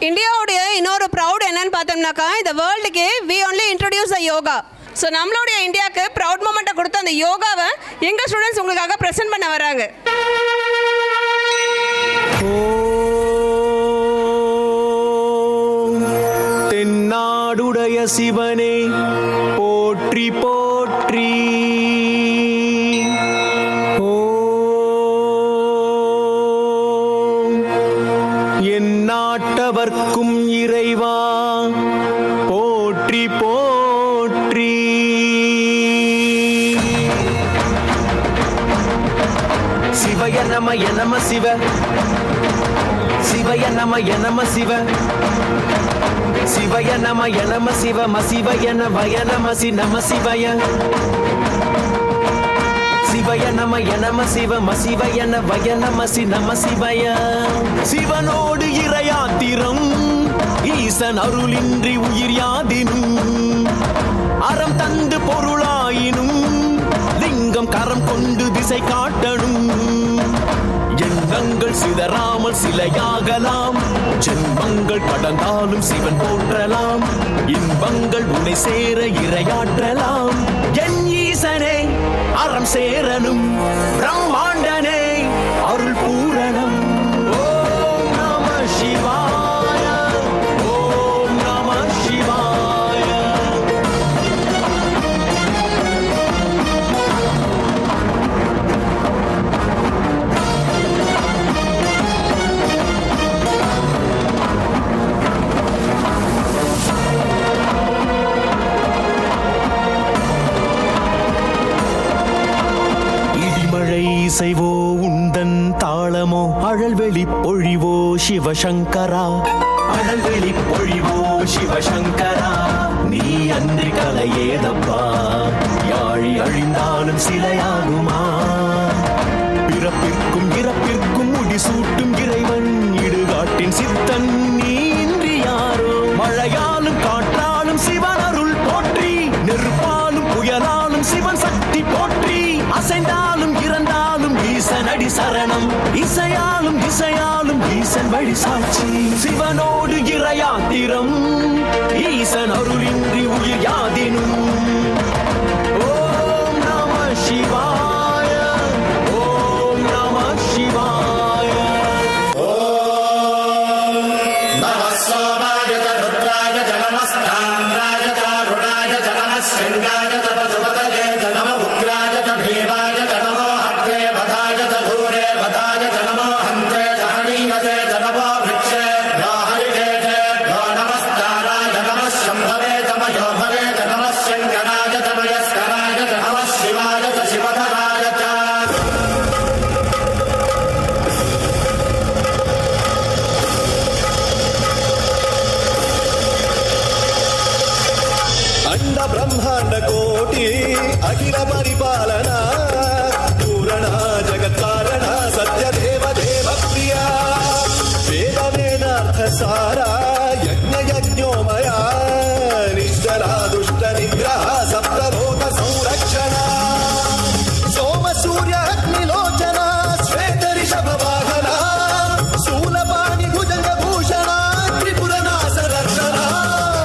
இந்தியாவுடைய இன்னொரு ப்ரௌட் என்னன்னு பார்த்தோம்னாக்கா இந்த வேர்ல்டுக்கு we only introduce a yoga. So நம்மளுடைய இந்தியாவுக்கு ப்ரௌட் மூமெண்ட்டை கொடுத்த அந்த யோகாவை எங்கள் ஸ்டூடெண்ட்ஸ் உங்களுக்காக ப்ரெசென்ட் பண்ண வராங்க. தென்னாடுடைய சிவனே போற்றி போற்றி. எந்நாட்டவர்க்கும் இறைவா போற்றி போற்றி. சிவய நமய நம சிவ, சிவய நமய நம சிவ, சிவய நமய நம சிவ, மசிவய நமய நமசி நம சிவய. சிவய நமய நம சிவ, மசிவய நமய நமசி நம சிவய. சிவனோடு இறையாத்திரம் ஈசன் அருளின்றி உயிர் யாதினும். அறம் தந்து பொருளாயினும் லிங்கம் கரம் கொண்டு திசை காட்டணும். எண்ணங்கள் சிதறாமல் சிலையாகலாம், ஜென்மங்கள் கடந்தாலும் சிவன் போற்றலாம். இன்பங்கள் உன்னை சேர இரையாற்றலாம். என் ஈசனே அறம் சேரனும், பிரம்மாண்டனே அருள் பூரணம். ஓம் நம சிவாய, ஓம் நம சிவாய. இசைவோ உந்தன் தாளமோ, அழல்வெளி பொழிவோ சிவசங்கரா, அழல்வெளி பொழிவோ சிவசங்கரா. நீ அன்றி கலையேதப்பா, யாழி அழிந்தாலும் சிலையாகுமா. பிறப்பிற்கும் இறப்பிற்கும் முடிசூட்டும் இறைவன், இடுகாட்டின் சித்தன் நீ இன்றி யாரோ. மழையாலும் காற்றாலும் சிவன் அருள் போற்றி, நெருப்பாலும் புயலாலும் சிவன் சக்தி போற்றி. அசைந்தாலும் இறந்தாலும் ஈசன் அடி சரணம், இசையாலும் திசையாலும் ஈசன் வழி சாட்சி. சிவனோடு இறையாத்திரம் ஈசன் அருளின்றி உயிர் யாதினும். ஓம் நம சிவாய, ஓம் நம சிவாய. ஓம் நம சோமாய ருத்ராய நமஸ்தாம்ராய தாருணாய நம சிங்காய தபசுபதயே நம உக்ராய பீமாய நமோ அக்ரே வதாய தூரே வதாய நமோ ஹந்த்ரே ஜானீயதே நமோ விக்ஷே ஹரிதே நமஸ்தாராய நம சம்பவே தமயோ பவே நம சங்கராய தமயஸ்கராய நம சிவாய சிவதராய अंड ब्रह्मांड कोटि अखिल परिपालना पूरण जगत्कारण सत्य देव देव प्रिया. वेद वेदार्थ सारा यज्ञ यज्ञोमया, निश्चला दुष्ट निग्रह सप्तलोक संरक्षणा. सोम सूर्य अग्निलोचना श्वेत ऋषभ वाहना, शूलपाणि भुजंग भूषणा त्रिपुरनाश रक्षणा.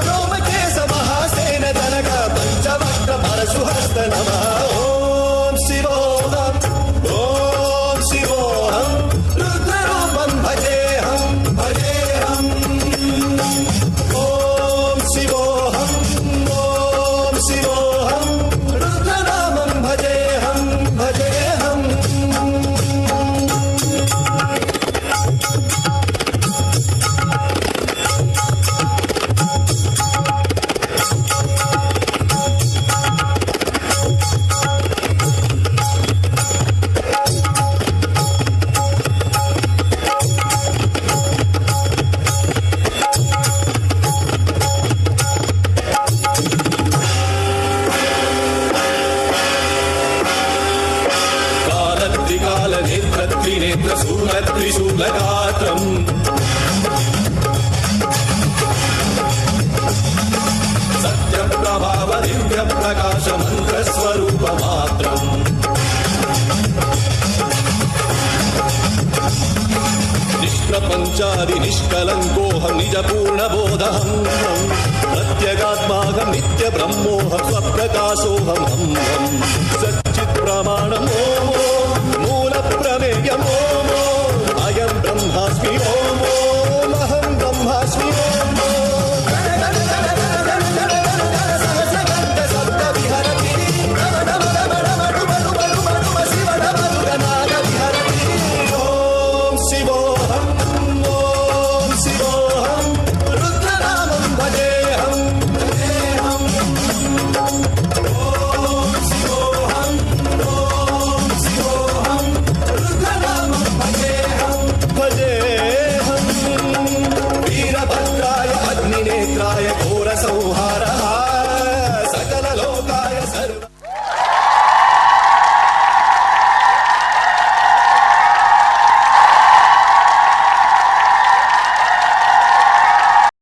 रोमकेश महासेन जनक पंचवक्त्र परशुहस्त नमः. ओम शिवोहम, ओम शिवोहम, रुद्ररूपं भजेहं भजेहं. ओम कोऽहं निजपूर्णबोधहं प्रत्यगात्माहं नित्यब्रह्मोऽहं स्वप्रकाशोऽहं सच्चित्प्रमाणमो मूलप्रमेयमो अयं ब्रह्मास्मि ओमहं ब्रह्मास्मि वीरभद्राय अग्निनेत्राय घोरसंहार